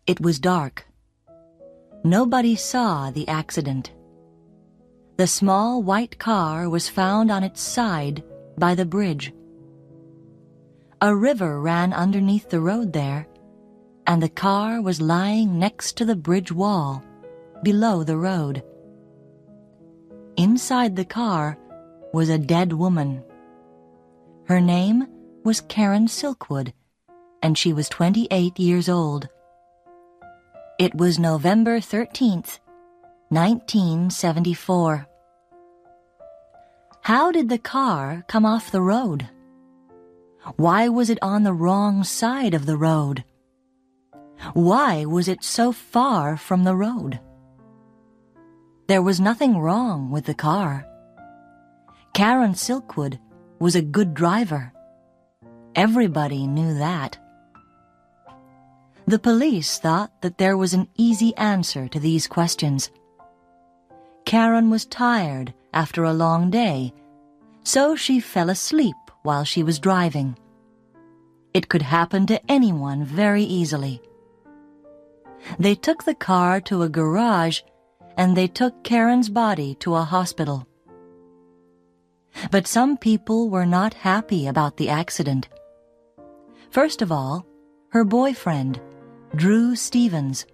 It was dark. Nobody saw the accident. The small white car was found on its side by the bridge. A river ran underneath the road there, and the car was lying next to the bridge wall, below the road. Inside the car was a dead woman. Her name was Karen Silkwood, and she was 28 years old. It was November 13th, 1974. How did the car come off the road? Why was it on the wrong side of the road? Why was it so far from the road? There was nothing wrong with the car. Karen Silkwood was a good driver. Everybody knew that. The police thought that there was an easy answer to these questions. Karen was tired after a long day, so she fell asleep while she was driving. It could happen to anyone very easily. They took the car to a garage, and they took Karen's body to a hospital. But some people were not happy about the accident. First of all, her boyfriend, Drew Stevens.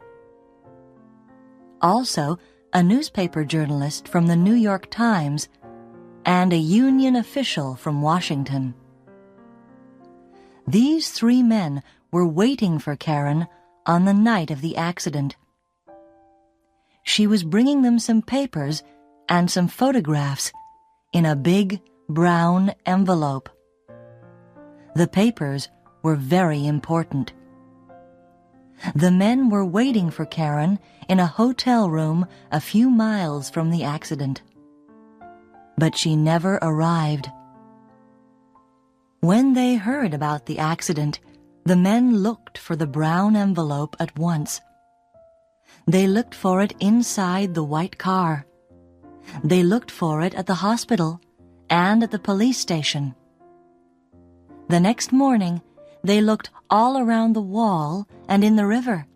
Also, a newspaper journalist from the New York Times and a union official from Washington. These three men were waiting for Karen on the night of the accident. She was bringing them some papers and some photographs in a big brown envelope. The papers were very important. The men were waiting for Karen in a hotel room a few miles from the accident. But she never arrived. When they heard about the accident, the men looked for the brown envelope at once. They looked for it inside the white car. They looked for it at the hospital and at the police station. The next morning, they looked all around the wall and in the river,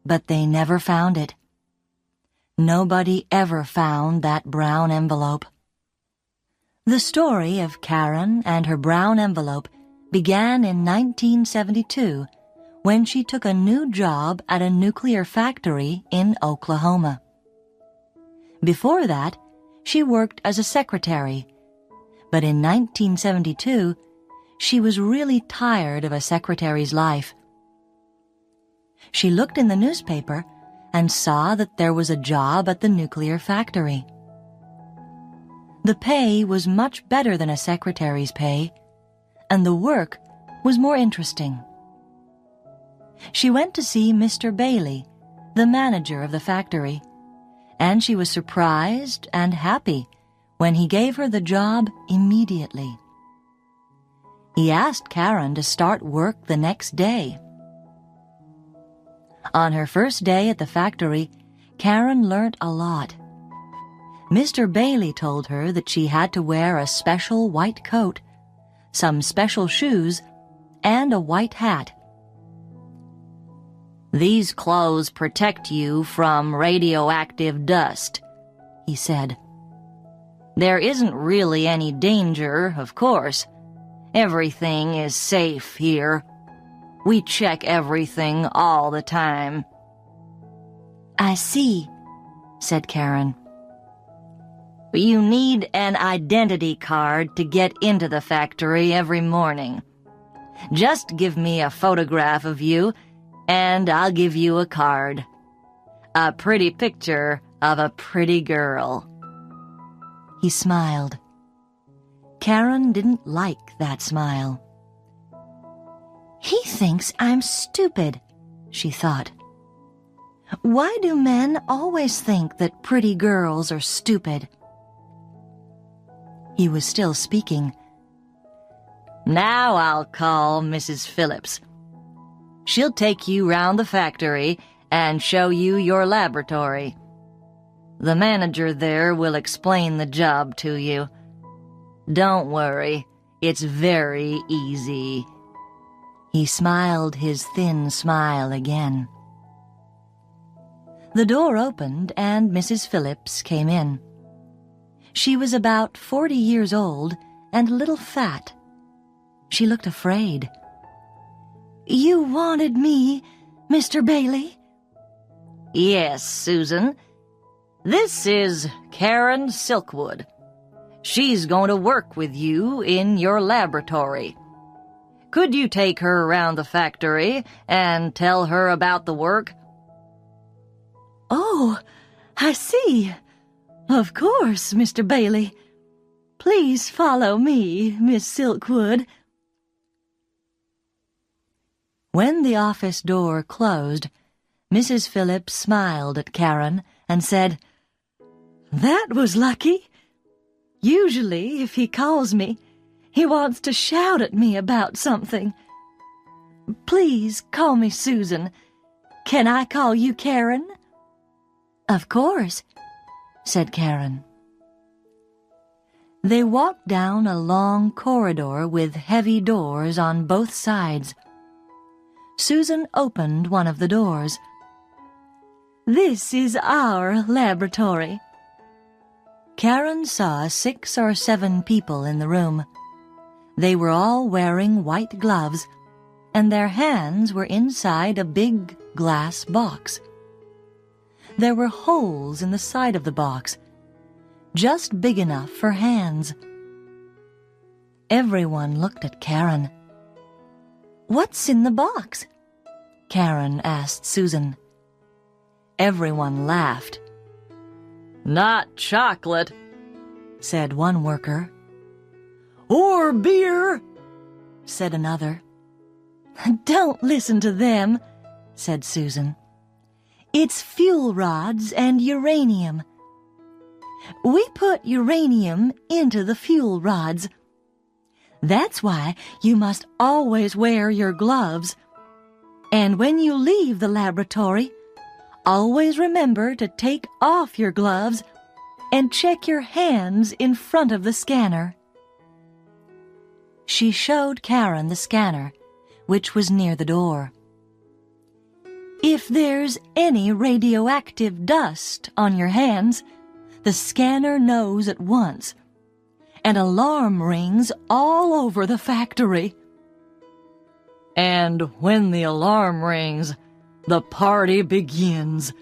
but they never found it. Nobody ever found that brown envelope. The story of Karen and her brown envelope began in 1972 when she took a new job at a nuclear factory in Oklahoma. Before that, she worked as a secretary, but in 1972, she was really tired of a secretary's life. She looked in the newspaper and saw that there was a job at the nuclear factory. The pay was much better than a secretary's pay, and the work was more interesting. She went to see Mr. Bailey, the manager of the factory, and she was surprised and happy when he gave her the job immediately. He asked Karen to start work the next day. On her first day at the factory, Karen learned a lot. Mr. Bailey told her that she had to wear a special white coat, some special shoes, and a white hat. "These clothes protect you from radioactive dust," he said. "There isn't really any danger, of course. Everything is safe here. We check everything all the time." "I see," said Karen. "You need an identity card to get into the factory every morning. Just give me a photograph of you, and I'll give you a card. A pretty picture of a pretty girl." He smiled. Karen didn't like that smile. "He thinks I'm stupid," she thought. "Why do men always think that pretty girls are stupid?" He was still speaking. "Now I'll call Mrs. Phillips. She'll take you round the factory and show you your laboratory. The manager there will explain the job to you. Don't worry, it's very easy." He smiled his thin smile again. The door opened and Mrs. Phillips came in. She was about 40 years old and a little fat. She looked afraid. "You wanted me, Mr. Bailey?" "Yes, Susan. This is Karen Silkwood. She's going to work with you in your laboratory. Could you take her around the factory and tell her about the work?" "Oh, I see. Of course, Mr. Bailey. Please follow me, Miss Silkwood." When the office door closed, Mrs. Phillips smiled at Karen and said, "That was lucky. Usually, if he calls me, he wants to shout at me about something. Please call me Susan. Can I call you Karen?" "Of course," said Karen. They walked down a long corridor with heavy doors on both sides. Susan opened one of the doors. "This is our laboratory." Karen saw 6 or 7 people in the room. They were all wearing white gloves, and their hands were inside a big glass box. There were holes in the side of the box, just big enough for hands. Everyone looked at Karen. "What's in the box?" Karen asked Susan. Everyone laughed. "Not chocolate," said one worker. "Or beer," said another. "Don't listen to them," said Susan. "It's fuel rods and uranium. We put uranium into the fuel rods. That's why you must always wear your gloves. And when you leave the laboratory, always remember to take off your gloves and check your hands in front of the scanner." She showed Karen the scanner, which was near the door. "If there's any radioactive dust on your hands, the scanner knows at once. An alarm rings all over the factory." "And when the alarm rings, the party begins,"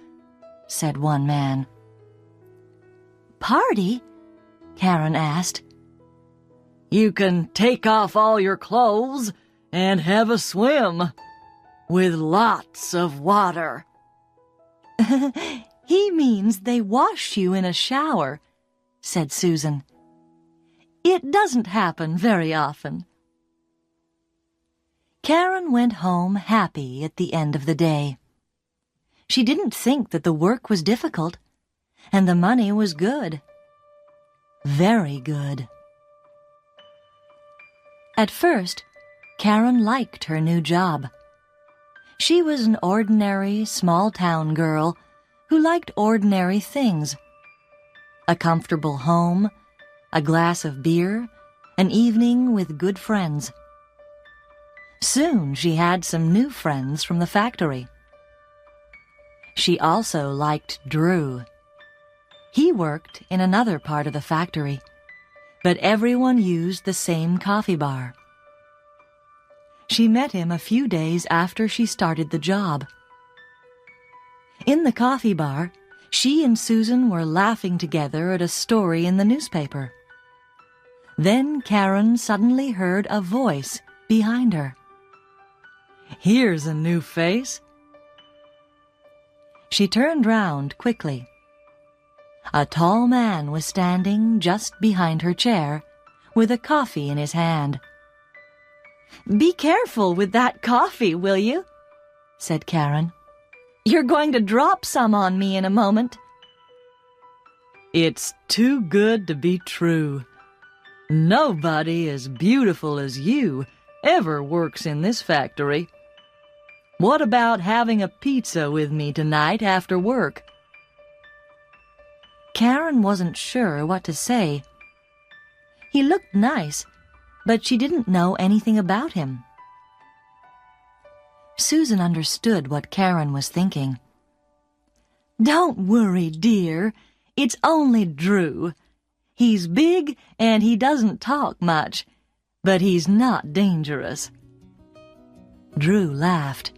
said one man. "Party?" Karen asked. "You can take off all your clothes and have a swim with lots of water." "He means they wash you in a shower," said Susan. "It doesn't happen very often." Karen went home happy at the end of the day. She didn't think that the work was difficult, and the money was good. Very good. At first, Karen liked her new job. She was an ordinary, small-town girl who liked ordinary things. A comfortable home, a glass of beer, an evening with good friends. Soon she had some new friends from the factory. She also liked Drew. He worked in another part of the factory, but everyone used the same coffee bar. She met him a few days after she started the job. In the coffee bar, she and Susan were laughing together at a story in the newspaper. Then Karen suddenly heard a voice behind her. "Here's a new face." She turned round quickly. A tall man was standing just behind her chair, with a coffee in his hand. "Be careful with that coffee, will you?" said Karen. "You're going to drop some on me in a moment." "It's too good to be true. Nobody as beautiful as you ever works in this factory. What about having a pizza with me tonight after work?" Karen wasn't sure what to say. He looked nice, but she didn't know anything about him. Susan understood what Karen was thinking. Don't worry, dear. It's only Drew. He's big and he doesn't talk much, but he's not dangerous. Drew laughed.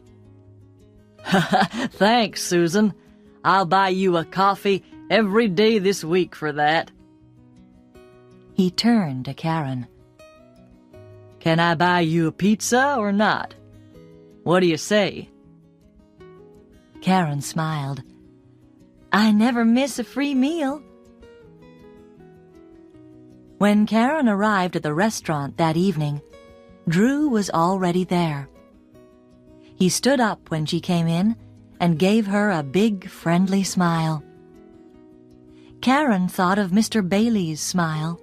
Thanks, Susan. I'll buy you a coffee every day this week for that. He turned to Karen. Can I buy you a pizza or not? What do you say? Karen smiled. I never miss a free meal. When Karen arrived at the restaurant that evening, Drew was already there. He stood up when she came in and gave her a big, friendly smile. Karen thought of Mr. Bailey's smile.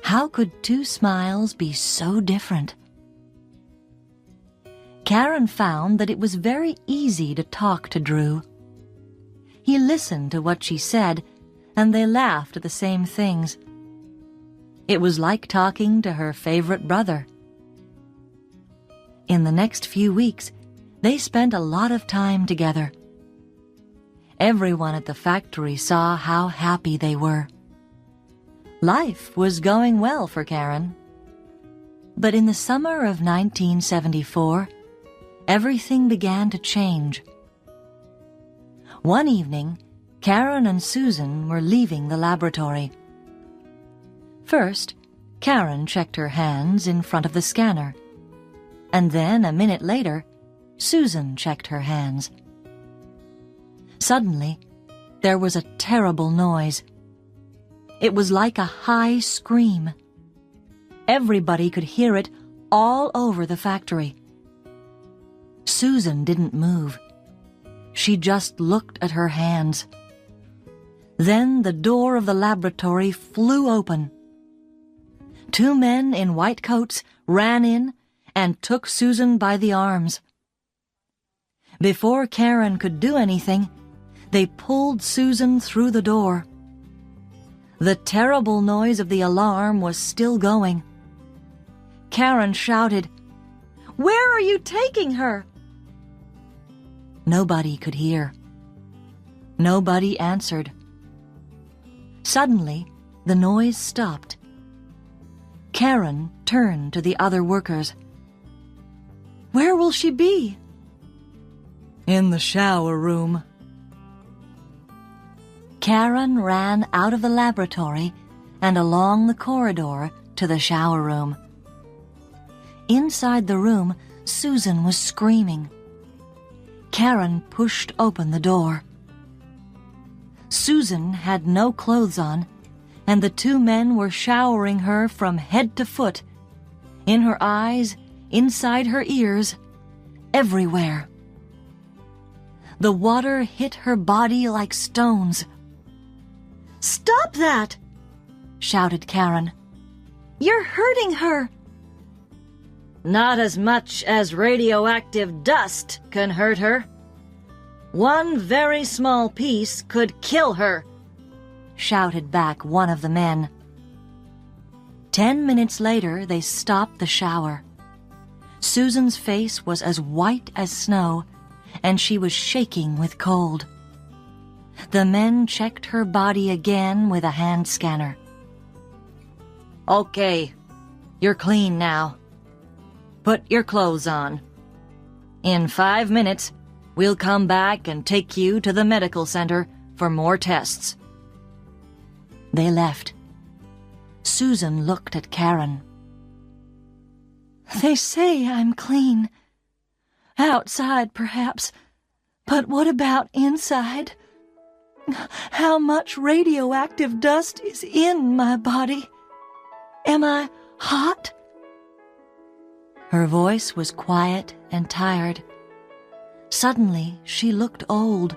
How could two smiles be so different? Karen found that it was very easy to talk to Drew. He listened to what she said, and they laughed at the same things. It was like talking to her favorite brother. In the next few weeks, they spent a lot of time together. Everyone at the factory saw how happy they were. Life was going well for Karen. But in the summer of 1974, everything began to change. One evening, Karen and Susan were leaving the laboratory. First, Karen checked her hands in front of the scanner, and then a minute later, Susan checked her hands. Suddenly, there was a terrible noise. It was like a high scream. Everybody could hear it all over the factory. Susan didn't move. She just looked at her hands. Then the door of the laboratory flew open. Two men in white coats ran in and took Susan by the arms. Before Karen could do anything, they pulled Susan through the door. The terrible noise of the alarm was still going. Karen shouted, "Where are you taking her?" Nobody could hear. Nobody answered. Suddenly, the noise stopped. Karen turned to the other workers. "Where will she be?" "In the shower room." Karen ran out of the laboratory and along the corridor to the shower room. Inside the room, Susan was screaming. Karen pushed open the door. Susan had no clothes on, and the two men were showering her from head to foot, in her eyes, inside her ears, everywhere. The water hit her body like stones. "Stop that!" shouted Karen. "You're hurting her!" Not as much as radioactive dust can hurt her. One very small piece could kill her, shouted back one of the men. 10 minutes later, they stopped the shower. Susan's face was as white as snow, and she was shaking with cold. The men checked her body again with a hand scanner. "Okay, you're clean now. Put your clothes on. In 5 minutes, we'll come back and take you to the medical center for more tests." They left. Susan looked at Karen. "They say I'm clean. Outside, perhaps. But what about inside? How much radioactive dust is in my body? Am I hot?" Her voice was quiet and tired. Suddenly, she looked old.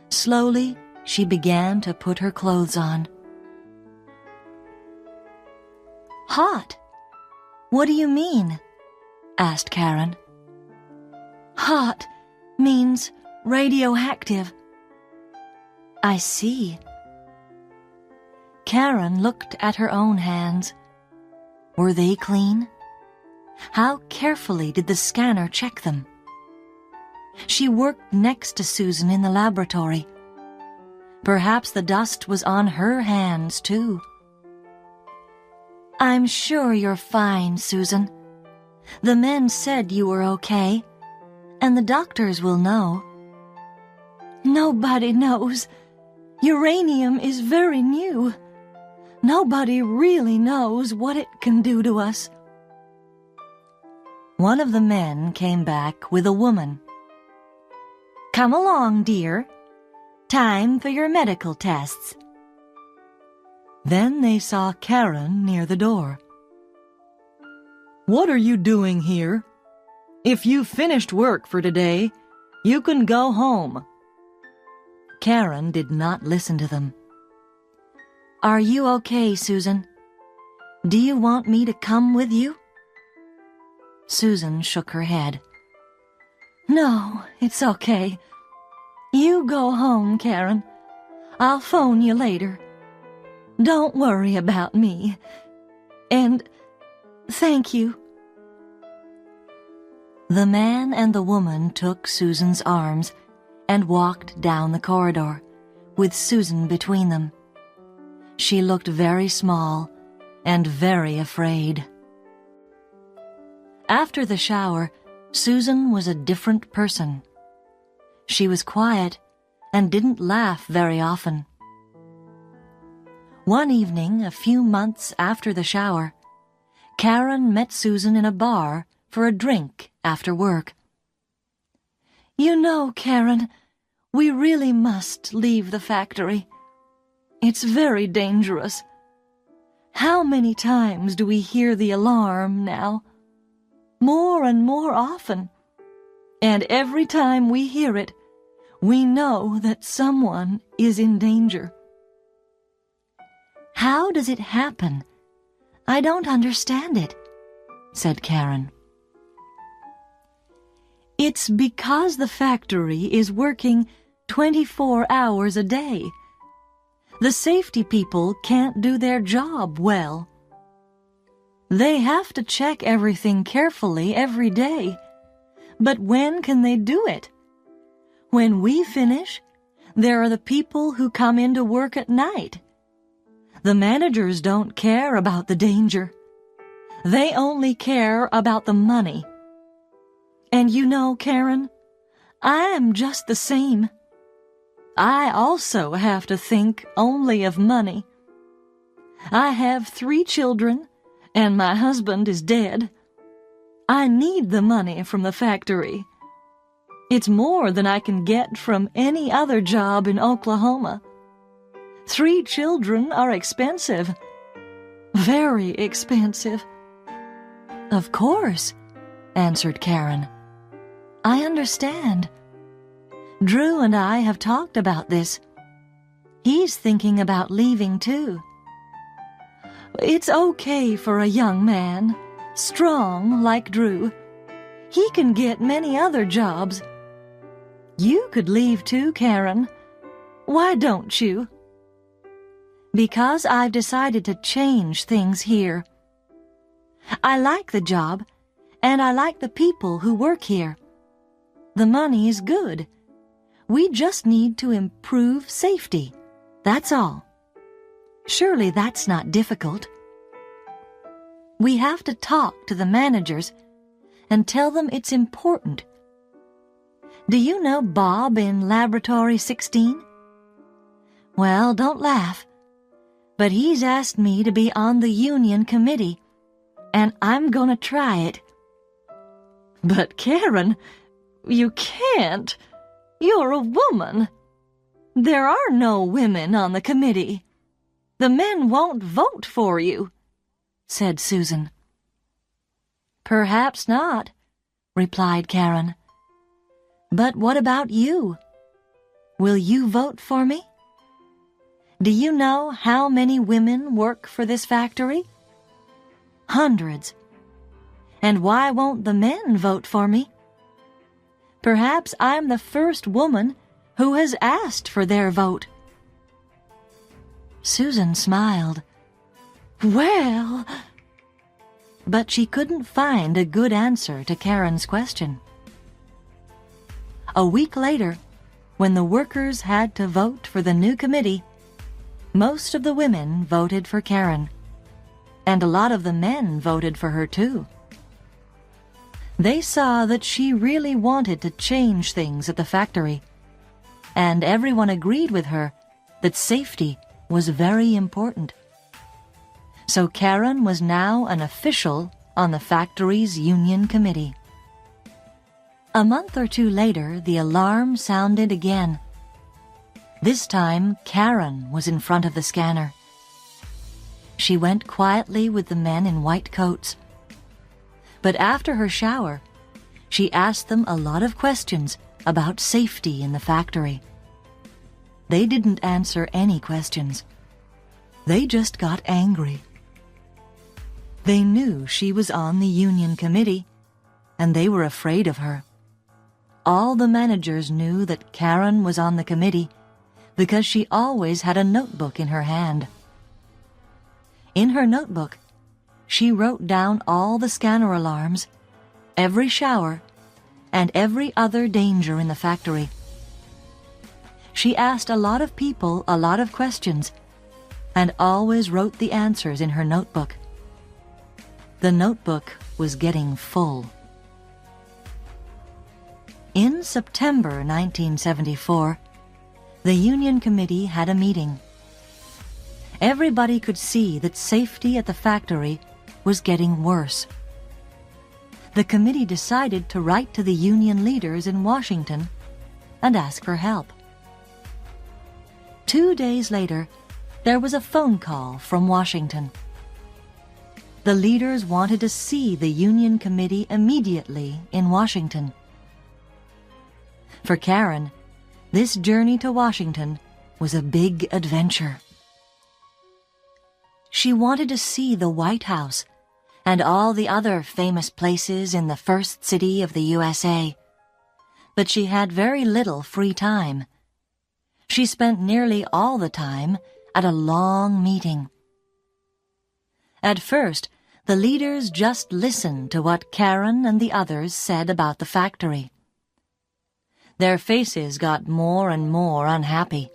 Slowly, she began to put her clothes on. "Hot? What do you mean?" asked Karen. "Hot means radioactive." "I see." Karen looked at her own hands. Were they clean? How carefully did the scanner check them? She worked next to Susan in the laboratory. Perhaps the dust was on her hands, too. "I'm sure you're fine, Susan. The men said you were okay, and the doctors will know." "Nobody knows. Uranium is very new. Nobody really knows what it can do to us." One of the men came back with a woman. "Come along, dear. Time for your medical tests." Then they saw Karen near the door. "What are you doing here? If you've finished work for today, you can go home." Karen did not listen to them. "Are you okay, Susan? Do you want me to come with you?" Susan shook her head. "No, it's okay. You go home, Karen. I'll phone you later. Don't worry about me. And thank you." The man and the woman took Susan's arms and walked down the corridor, with Susan between them. She looked very small and very afraid. After the shower, Susan was a different person. She was quiet and didn't laugh very often. One evening, a few months after the shower, Karen met Susan in a bar for a drink after work. "You know, Karen, we really must leave the factory. It's very dangerous. How many times do we hear the alarm now? More and more often. And every time we hear it, we know that someone is in danger." "How does it happen? I don't understand it," said Karen. "It's because the factory is working 24 hours a day. The safety people can't do their job well. They have to check everything carefully every day. But when can they do it? When we finish, there are the people who come into work at night. The managers don't care about the danger. They only care about the money. And you know, Karen, I am just the same. I also have to think only of money. I have 3 children, and my husband is dead. I need the money from the factory. It's more than I can get from any other job in Oklahoma. 3 children are expensive. Very expensive." "Of course," answered Karen. "I understand. Drew and I have talked about this. He's thinking about leaving too." "It's okay for a young man, strong like Drew. He can get many other jobs. You could leave too, Karen. Why don't you?" "Because I've decided to change things here. I like the job, and I like the people who work here. The money is good. We just need to improve safety. That's all. Surely that's not difficult. We have to talk to the managers and tell them it's important. Do you know Bob in Laboratory 16? Well, don't laugh. But he's asked me to be on the union committee, and I'm gonna try it." "But Karen, you can't. You're a woman. There are no women on the committee. The men won't vote for you," said Susan. "Perhaps not," replied Karen. "But what about you? Will you vote for me? Do you know how many women work for this factory? Hundreds. And why won't the men vote for me? Perhaps I'm the first woman who has asked for their vote." Susan smiled. "Well..." But she couldn't find a good answer to Karen's question. A week later, when the workers had to vote for the new committee, most of the women voted for Karen, and a lot of the men voted for her too. They saw that she really wanted to change things at the factory, and everyone agreed with her that safety was very important. So Karen was now an official on the factory's union committee. A month or two later, the alarm sounded again. This time, Karen was in front of the scanner. She went quietly with the men in white coats. But after her shower, she asked them a lot of questions about safety in the factory. They didn't answer any questions. They just got angry. They knew she was on the union committee, and they were afraid of her. All the managers knew that Karen was on the committee because she always had a notebook in her hand. In her notebook, she wrote down all the scanner alarms, every shower, and every other danger in the factory. She asked a lot of people a lot of questions and always wrote the answers in her notebook. The notebook was getting full. In September 1974, the Union Committee had a meeting. Everybody could see that safety at the factory was getting worse. The committee decided to write to the union leaders in Washington and ask for help. 2 days later, there was a phone call from Washington. The leaders wanted to see the Union Committee immediately in Washington. For Karen, this journey to Washington was a big adventure. She wanted to see the White House and all the other famous places in the first city of the USA, but she had very little free time. She spent nearly all the time at a long meeting. At first, the leaders just listened to what Karen and the others said about the factory. Their faces got more and more unhappy.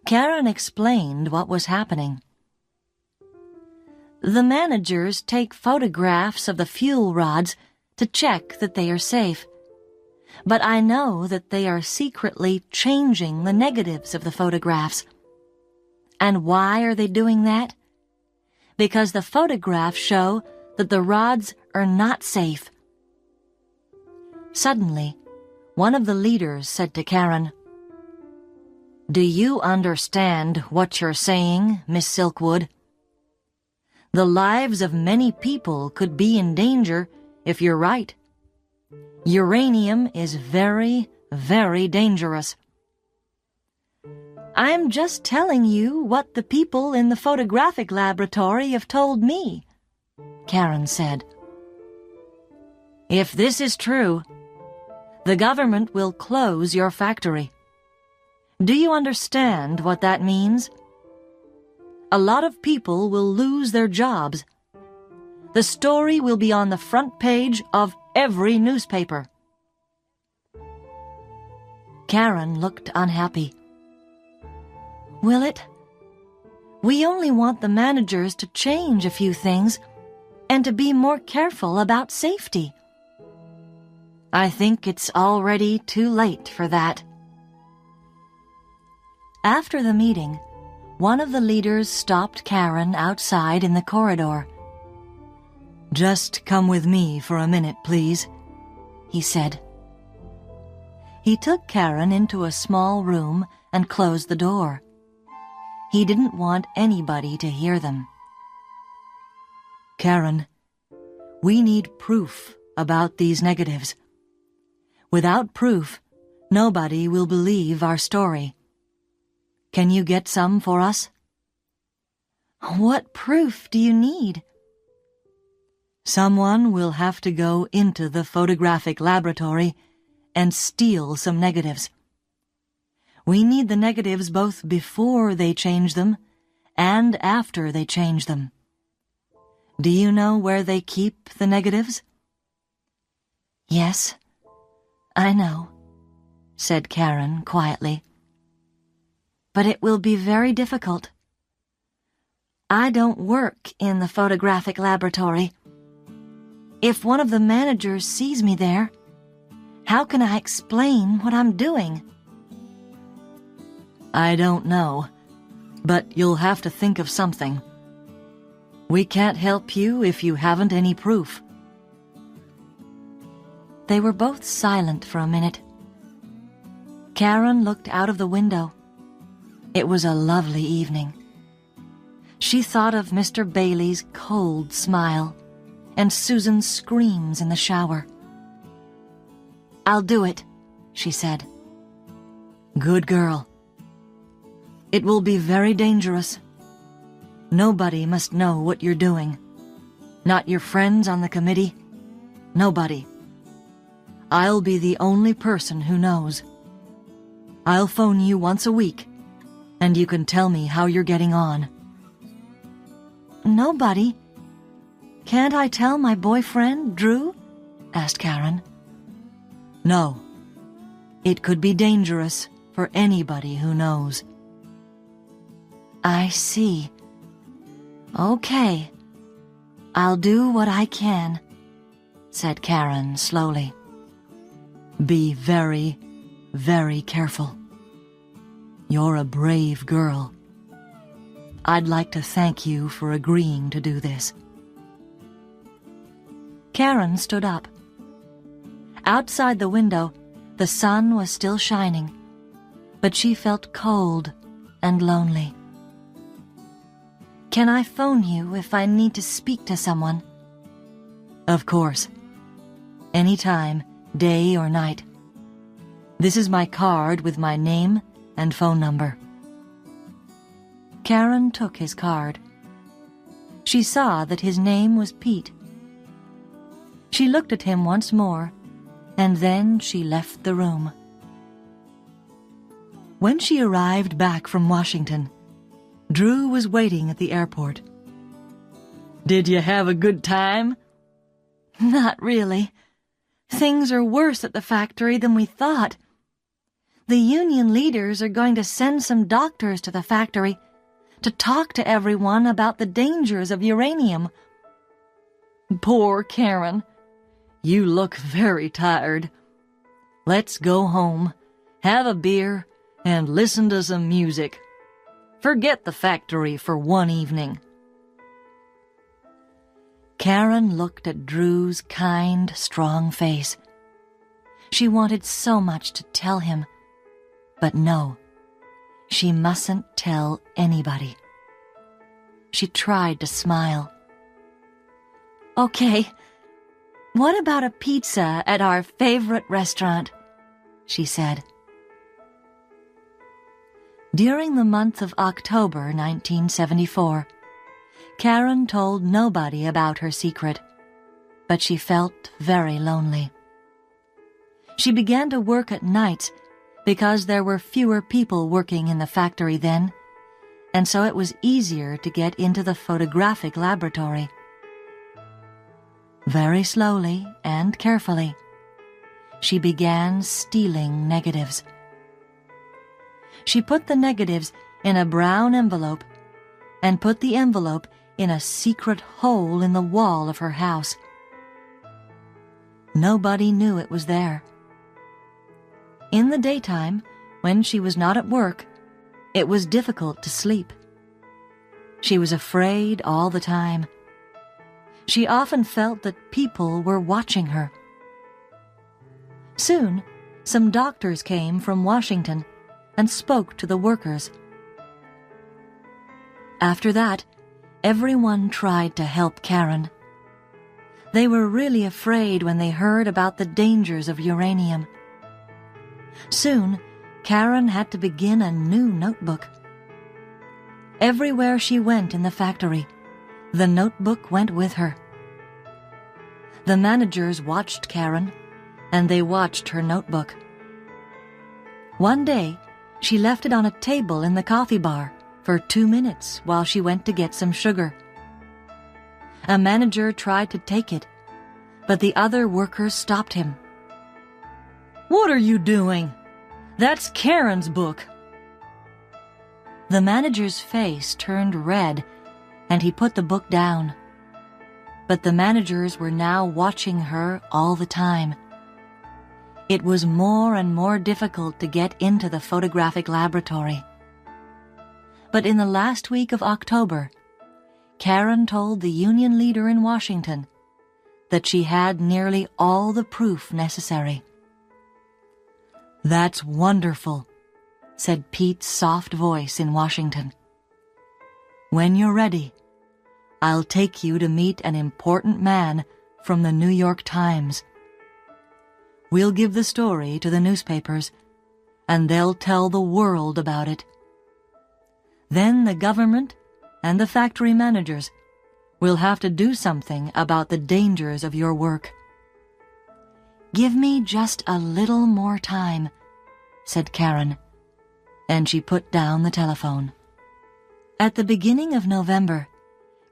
Karen explained what was happening. The managers take photographs of the fuel rods to check that they are safe, but I know that they are secretly changing the negatives of the photographs. And why are they doing that? Because the photographs show that the rods are not safe. Suddenly, one of the leaders said to Karen, "Do you understand what you're saying, Miss Silkwood? The lives of many people could be in danger if you're right. Uranium is very, very dangerous." "I'm just telling you what the people in the photographic laboratory have told me," Karen said. "If this is true, the government will close your factory. Do you understand what that means? A lot of people will lose their jobs. The story will be on the front page of every newspaper." Karen looked unhappy. "Will it? We only want the managers to change a few things and to be more careful about safety." "I think it's already too late for that." After the meeting, one of the leaders stopped Karen outside in the corridor. "Just come with me for a minute, please," he said. He took Karen into a small room and closed the door. He didn't want anybody to hear them. "Karen, we need proof about these negatives. Without proof, nobody will believe our story. Can you get some for us?" "What proof do you need?" "Someone will have to go into the photographic laboratory and steal some negatives. We need the negatives both before they change them and after they change them. Do you know where they keep the negatives?" "Yes, I know," said Karen quietly. "But it will be very difficult. I don't work in the photographic laboratory. If one of the managers sees me there, how can I explain what I'm doing?" "I don't know, but you'll have to think of something. We can't help you if you haven't any proof." They were both silent for a minute. Karen looked out of the window. It was a lovely evening. She thought of Mr. Bailey's cold smile and Susan's screams in the shower. "I'll do it," she said. "Good girl. It will be very dangerous. Nobody must know what you're doing. Not your friends on the committee. Nobody. I'll be the only person who knows. I'll phone you once a week, and you can tell me how you're getting on." "Nobody? Can't I tell my boyfriend, Drew?" asked Karen. "No. It could be dangerous for anybody who knows." "I see. Okay. I'll do what I can," said Karen slowly. "Be very, very careful. You're a brave girl. I'd like to thank you for agreeing to do this." Karen stood up. Outside the window, the sun was still shining, but she felt cold and lonely. "Can I phone you if I need to speak to someone?" "Of course. Anytime, day or night. This is my card with my name and phone number." Karen took his card. She saw that his name was Pete. She looked at him once more, and then she left the room. When she arrived back from Washington, Drew was waiting at the airport. "Did you have a good time?" "Not really. Things are worse at the factory than we thought. The union leaders are going to send some doctors to the factory to talk to everyone about the dangers of uranium." "Poor Karen. You look very tired. Let's go home, have a beer, and listen to some music. Forget the factory for one evening." Karen looked at Drew's kind, strong face. She wanted so much to tell him, but no, she mustn't tell anybody. She tried to smile. "Okay, what about a pizza at our favorite restaurant?" she said. During the month of October 1974, Karen told nobody about her secret, but she felt very lonely. She began to work at nights because there were fewer people working in the factory then, and so it was easier to get into the photographic laboratory. Very slowly and carefully, she began stealing negatives. She put the negatives in a brown envelope and put the envelope in a secret hole in the wall of her house. Nobody knew it was there. In the daytime, when she was not at work, it was difficult to sleep. She was afraid all the time. She often felt that people were watching her. Soon, some doctors came from Washington and spoke to the workers. After that, everyone tried to help Karen. They were really afraid when they heard about the dangers of uranium. Soon, Karen had to begin a new notebook. Everywhere she went in the factory, the notebook went with her. The managers watched Karen, and they watched her notebook. One day, she left it on a table in the coffee bar for 2 minutes while she went to get some sugar. A manager tried to take it, but the other workers stopped him. "What are you doing? That's Karen's book. The manager's face turned red, and he put the book down. But the managers were now watching her all the time. It was more and more difficult to get into the photographic laboratory. But in the last week of October, Karen told the union leader in Washington that she had nearly all the proof necessary. "That's wonderful," said Pete's soft voice in Washington. "When you're ready, I'll take you to meet an important man from the New York Times. We'll give the story to the newspapers, and they'll tell the world about it. Then the government and the factory managers will have to do something about the dangers of your work." "Give me just a little more time," said Karen, and she put down the telephone. At the beginning of November,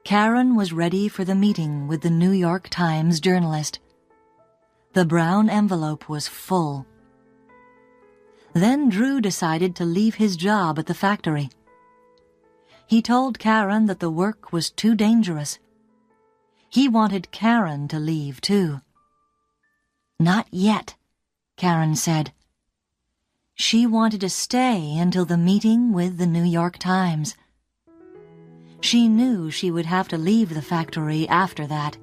Karen was ready for the meeting with the New York Times journalist. The brown envelope was full. Then Drew decided to leave his job at the factory. He told Karen that the work was too dangerous. He wanted Karen to leave, too. "Not yet," Karen said. She wanted to stay until the meeting with the New York Times. She knew she would have to leave the factory after that.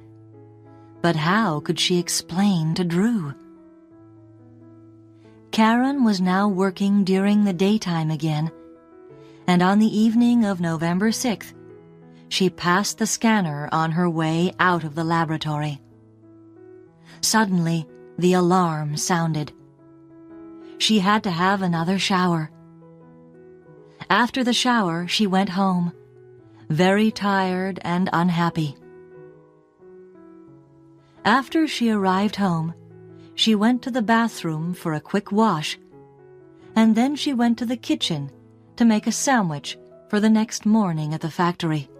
But how could she explain to Drew? Karen was now working during the daytime again, and on the evening of November 6th, she passed the scanner on her way out of the laboratory. Suddenly, the alarm sounded. She had to have another shower. After the shower, she went home, very tired and unhappy. After she arrived home, she went to the bathroom for a quick wash, and then she went to the kitchen to make a sandwich for the next morning at the factory.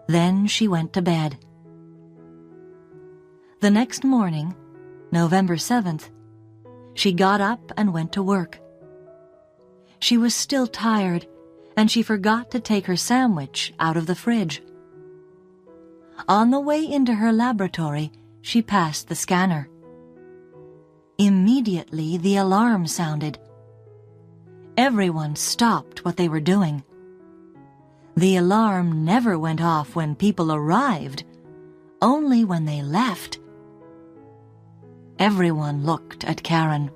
Then she went to bed. The next morning, November 7th, she got up and went to work. She was still tired, and she forgot to take her sandwich out of the fridge. On the way into her laboratory, she passed the scanner. Immediately, the alarm sounded. Everyone stopped what they were doing. The alarm never went off when people arrived, only when they left. Everyone looked at Karen.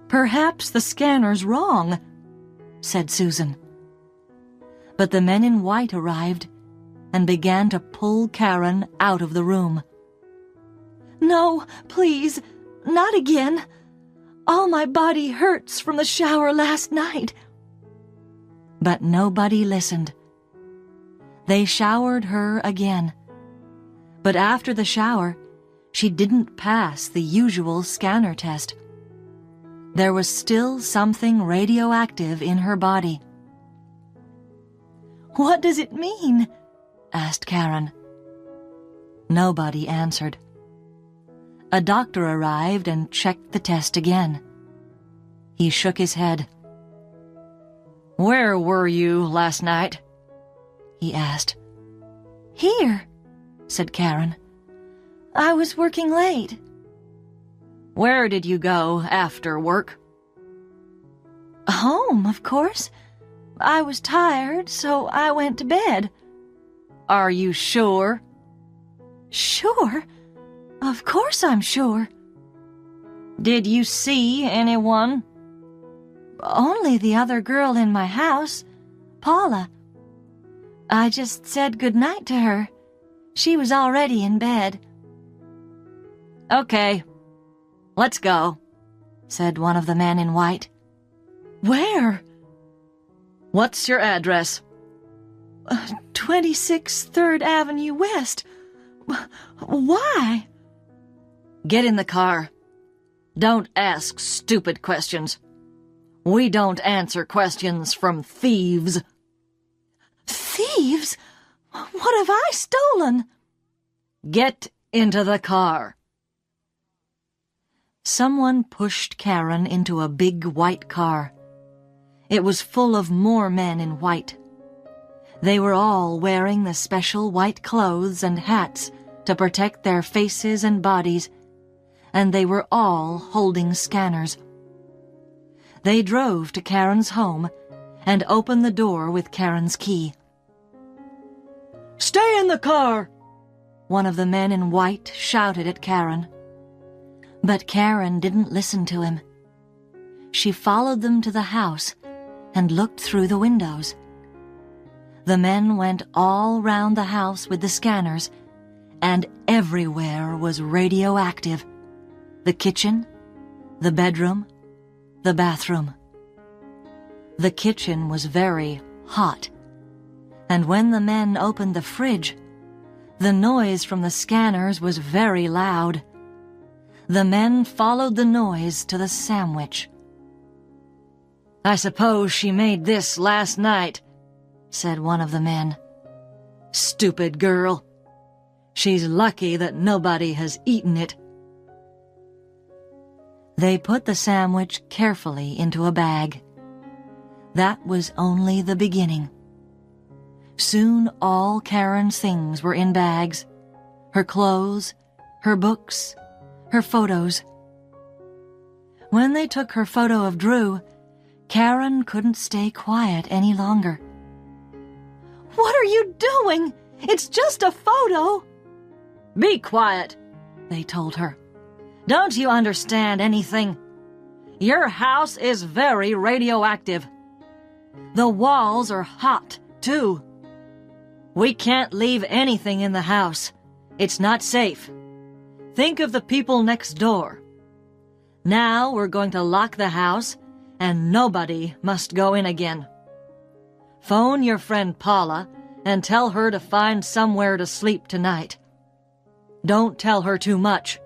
"Perhaps the scanner's wrong," said Susan. But the men in white arrived and began to pull Karen out of the room. "No, please, not again. All my body hurts from the shower last night." But nobody listened. They showered her again. But after the shower, she didn't pass the usual scanner test. There was still something radioactive in her body. "What does it mean?" asked Karen. Nobody answered. A doctor arrived and checked the test again. He shook his head. "Where were you last night?" he asked. "Here," said Karen. "I was working late." "Where did you go after work?" "Home, of course. I was tired, so I went to bed." "Are you sure?" "Sure? Of course I'm sure." "Did you see anyone?" "Only the other girl in my house, Paula. I just said good night to her. She was already in bed." "Okay, let's go," said one of the men in white. "Where?" "What's your address?" 26 3rd Avenue West. Why?" "Get in the car. Don't ask stupid questions. We don't answer questions from thieves." "Thieves? What have I stolen?" "Get into the car." Someone pushed Karen into a big white car. It was full of more men in white. They were all wearing the special white clothes and hats to protect their faces and bodies, and they were all holding scanners. They drove to Karen's home and opened the door with Karen's key. "Stay in the car!" one of the men in white shouted at Karen. But Karen didn't listen to him. She followed them to the house and looked through the windows. The men went all round the house with the scanners, and everywhere was radioactive. The kitchen, the bedroom, the bathroom. The kitchen was very hot, and when the men opened the fridge, the noise from the scanners was very loud. The men followed the noise to the sandwich. "I suppose she made this last night," said one of the men. "Stupid girl. She's lucky that nobody has eaten it." They put the sandwich carefully into a bag. That was only the beginning. Soon all Karen's things were in bags. Her clothes, her books, her photos. When they took her photo of Drew, Karen couldn't stay quiet any longer. "What are you doing? It's just a photo!" "Be quiet," they told her. "Don't you understand anything? Your house is very radioactive. The walls are hot, too. We can't leave anything in the house. It's not safe. Think of the people next door. Now we're going to lock the house, and nobody must go in again. Phone your friend Paula and tell her to find somewhere to sleep tonight. Don't tell her too much.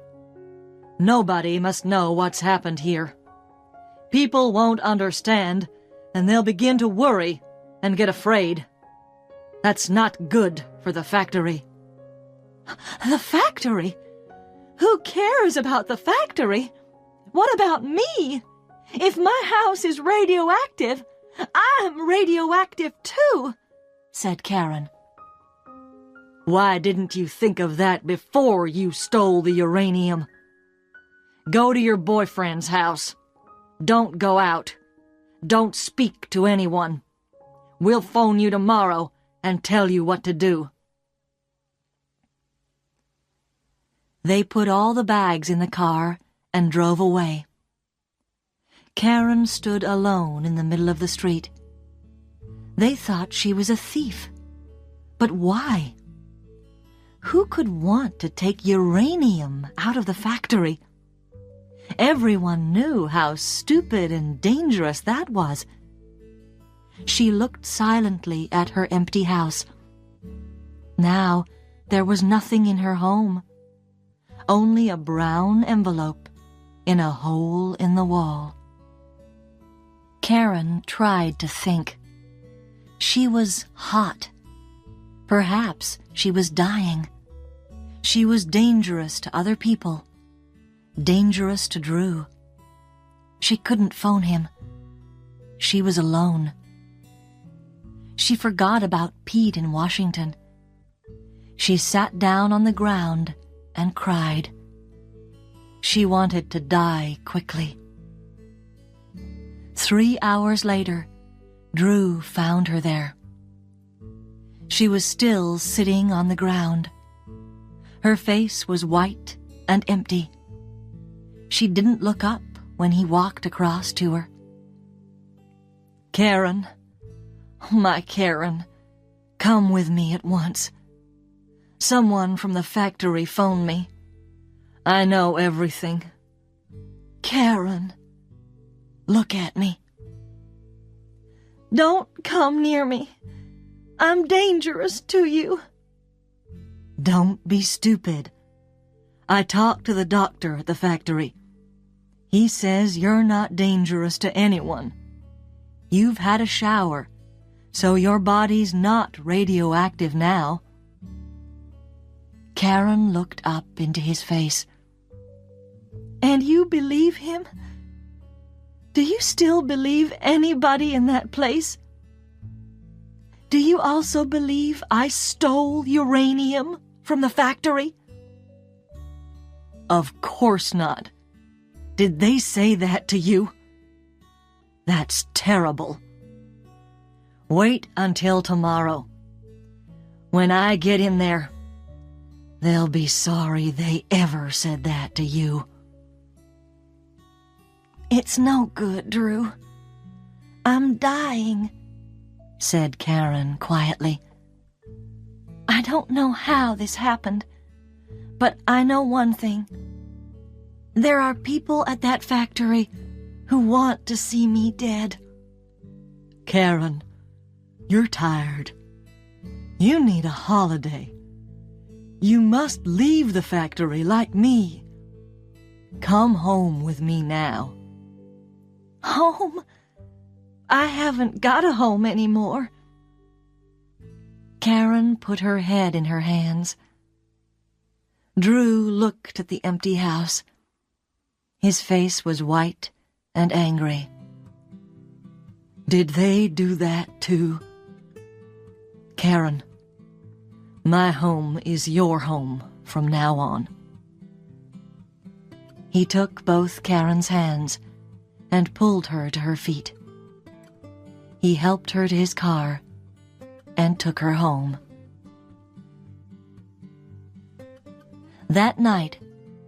Nobody must know what's happened here. People won't understand, and they'll begin to worry and get afraid. That's not good for the factory." "The factory? Who cares about the factory? What about me? If my house is radioactive, I'm radioactive too," said Karen. "Why didn't you think of that before you stole the uranium? Go to your boyfriend's house. Don't go out. Don't speak to anyone. We'll phone you tomorrow and tell you what to do." They put all the bags in the car and drove away. Karen stood alone in the middle of the street. They thought she was a thief. But why? Who could want to take uranium out of the factory? Everyone knew how stupid and dangerous that was. She looked silently at her empty house. Now there was nothing in her home, only a brown envelope in a hole in the wall. Karen tried to think. She was hot. Perhaps she was dying. She was dangerous to other people, dangerous to Drew. She couldn't phone him. She was alone. She forgot about Pete in Washington. She sat down on the ground and cried. She wanted to die quickly. 3 hours later, Drew found her there. She was still sitting on the ground. Her face was white and empty. She didn't look up when he walked across to her. "Karen, my Karen, come with me at once. Someone from the factory phoned me. I know everything. Karen, look at me." "Don't come near me. I'm dangerous to you." "Don't be stupid. I talked to the doctor at the factory. He says you're not dangerous to anyone. You've had a shower, so your body's not radioactive now." Karen looked up into his face. And you believe him? Do you still believe anybody in that place? Do you also believe I stole uranium from the factory? Of course not. Did they say that to you? That's terrible. Wait until tomorrow. When I get in there, they'll be sorry they ever said that to you. It's no good, Drew. I'm dying, said Karen quietly. I don't know how this happened, but I know one thing. There are people at that factory who want to see me dead. Karen, you're tired. You need a holiday. You must leave the factory like me. Come home with me now. Home? I haven't got a home anymore. Karen put her head in her hands. Drew looked at the empty house. His face was white and angry. Did they do that too? Karen, my home is your home from now on. He took both Karen's hands and pulled her to her feet. He helped her to his car and took her home. That night,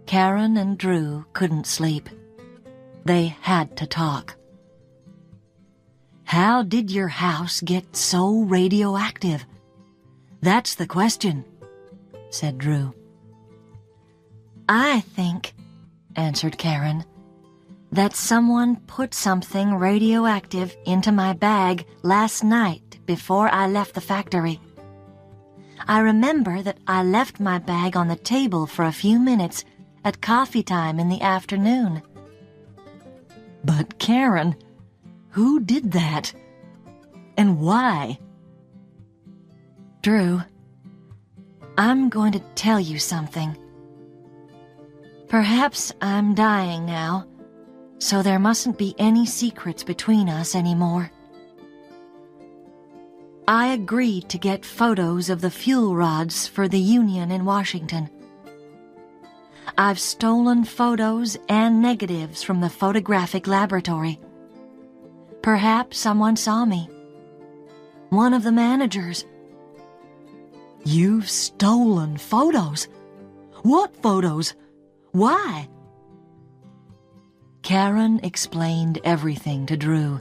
Karen and Drew couldn't sleep. They had to talk. How did your house get so radioactive? That's the question, said Drew. I think, answered Karen, that someone put something radioactive into my bag last night before I left the factory. I remember that I left my bag on the table for a few minutes at coffee time in the afternoon. But Karen, who did that? And why? Drew, I'm going to tell you something. Perhaps I'm dying now, so there mustn't be any secrets between us anymore. I agreed to get photos of the fuel rods for the union in Washington. I've stolen photos and negatives from the photographic laboratory. Perhaps someone saw me. One of the managers. You've stolen photos? What photos? Why? Karen explained everything to Drew.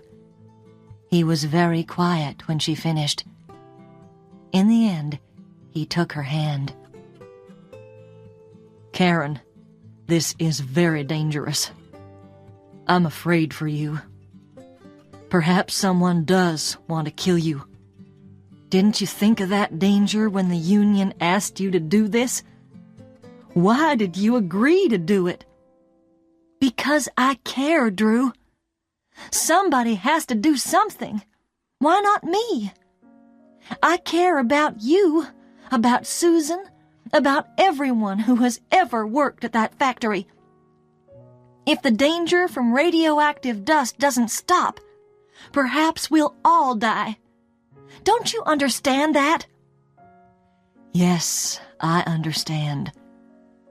He was very quiet when she finished. In the end, he took her hand. Karen, this is very dangerous. I'm afraid for you. Perhaps someone does want to kill you. Didn't you think of that danger when the union asked you to do this? Why did you agree to do it? Because I care, Drew. Somebody has to do something. Why not me? I care about you, about Susan, about everyone who has ever worked at that factory. If the danger from radioactive dust doesn't stop, perhaps we'll all die. Don't you understand that? Yes, I understand,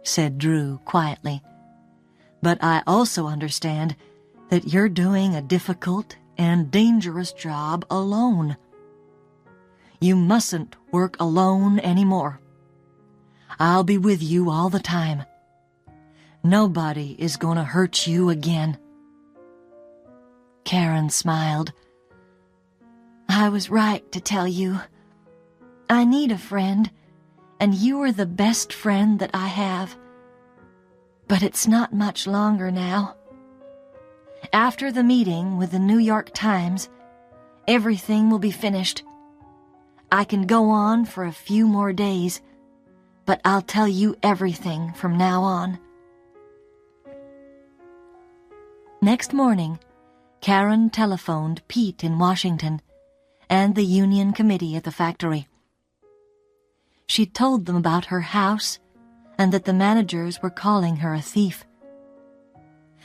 said Drew quietly. But I also understand that you're doing a difficult and dangerous job alone. You mustn't work alone anymore. I'll be with you all the time. Nobody is going to hurt you again. Karen smiled. I was right to tell you. I need a friend, and you are the best friend that I have. But it's not much longer now. After the meeting with the New York Times, everything will be finished. I can go on for a few more days, but I'll tell you everything from now on. Next morning, Karen telephoned Pete in Washington and the union committee at the factory. She told them about her house and that the managers were calling her a thief.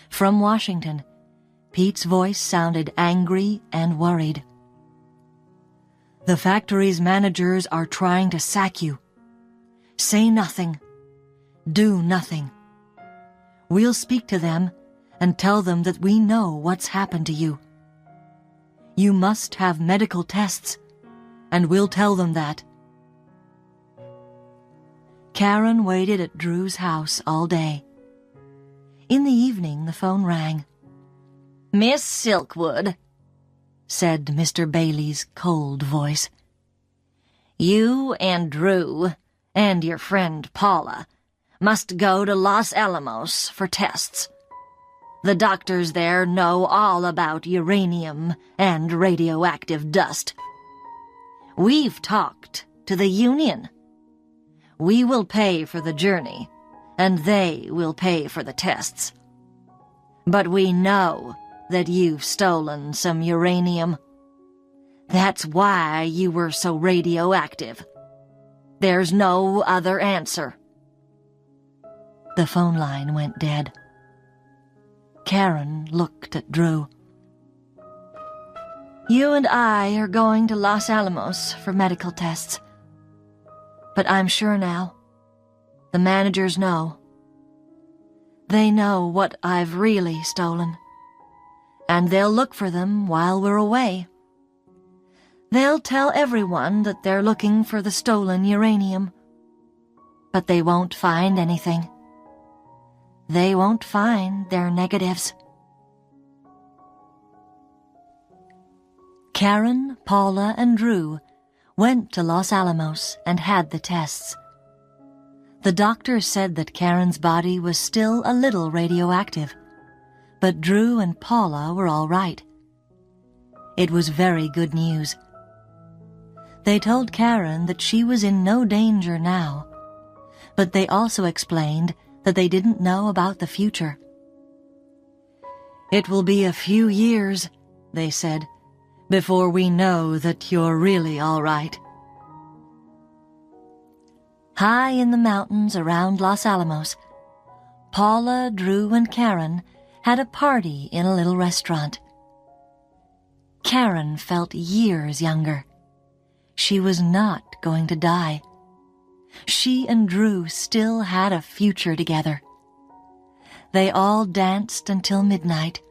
From Washington, Pete's voice sounded angry and worried. "The factory's managers are trying to sack you. Say nothing. Do nothing. We'll speak to them and tell them that we know what's happened to you. You must have medical tests, and we'll tell them that." Karen waited at Drew's house all day. In the evening, the phone rang. "Miss Silkwood," said Mr. Bailey's cold voice. "You and Drew and your friend Paula must go to Los Alamos for tests. The doctors there know all about uranium and radioactive dust. We've talked to the union. We will pay for the journey, and they will pay for the tests. But we know that you've stolen some uranium. That's why you were so radioactive. There's no other answer." The phone line went dead. Karen looked at Drew. "You and I are going to Los Alamos for medical tests. But I'm sure now. The managers know. They know what I've really stolen. And they'll look for them while we're away. They'll tell everyone that they're looking for the stolen uranium. But they won't find anything. They won't find their negatives." Karen, Paula, and Drew went to Los Alamos and had the tests. The doctor said that Karen's body was still a little radioactive, but Drew and Paula were all right. It was very good news. They told Karen that she was in no danger now, but they also explained that they didn't know about the future. "It will be a few years," they said, "before we know that you're really all right." High in the mountains around Los Alamos, Paula, Drew, and Karen had a party in a little restaurant. Karen felt years younger. She was not going to die. She and Drew still had a future together. They all danced until midnight.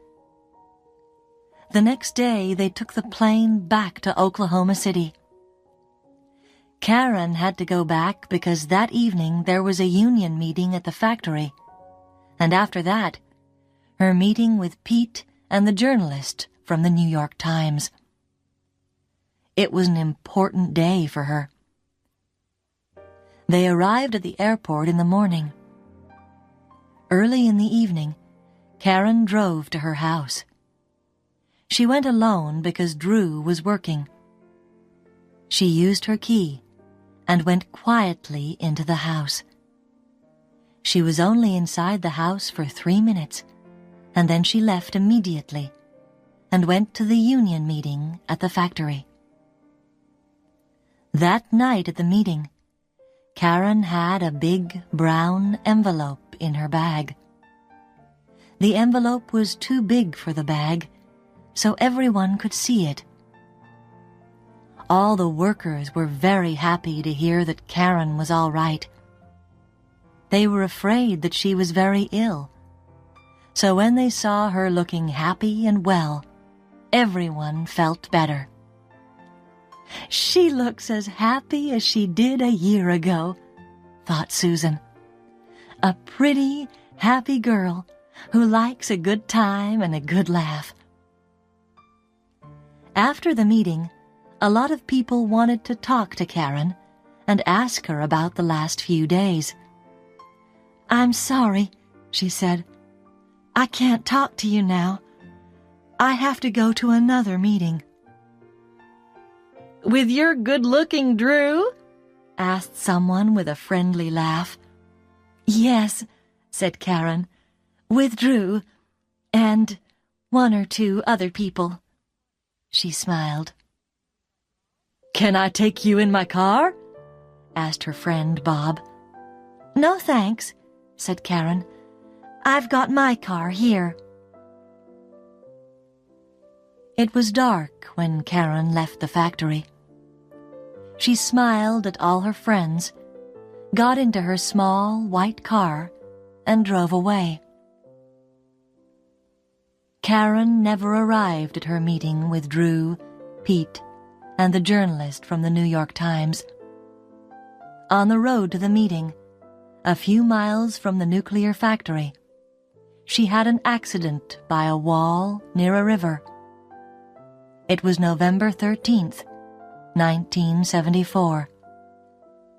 The next day, they took the plane back to Oklahoma City. Karen had to go back because that evening there was a union meeting at the factory, and after that, her meeting with Pete and the journalist from the New York Times. It was an important day for her. They arrived at the airport in the morning. Early in the evening, Karen drove to her house. She went alone because Drew was working. She used her key and went quietly into the house. She was only inside the house for 3 minutes, and then she left immediately and went to the union meeting at the factory. That night at the meeting, Karen had a big brown envelope in her bag. The envelope was too big for the bag, so everyone could see it. All the workers were very happy to hear that Karen was all right. They were afraid that she was very ill, so when they saw her looking happy and well, everyone felt better. "She looks as happy as she did a year ago," thought Susan. "A pretty, happy girl who likes a good time and a good laugh." After the meeting, a lot of people wanted to talk to Karen and ask her about the last few days. "I'm sorry," she said. "I can't talk to you now. I have to go to another meeting." "With your good-looking Drew?" asked someone with a friendly laugh. "Yes," said Karen, "with Drew and 1 or 2 other people." She smiled. "Can I take you in my car?" asked her friend Bob. "No, thanks," said Karen. "I've got my car here." It was dark when Karen left the factory. She smiled at all her friends, got into her small white car, and drove away. Karen never arrived at her meeting with Drew, Pete, and the journalist from the New York Times. On the road to the meeting, a few miles from the nuclear factory, she had an accident by a wall near a river. It was November 13th, 1974.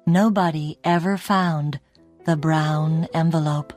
Nobody ever found the brown envelope.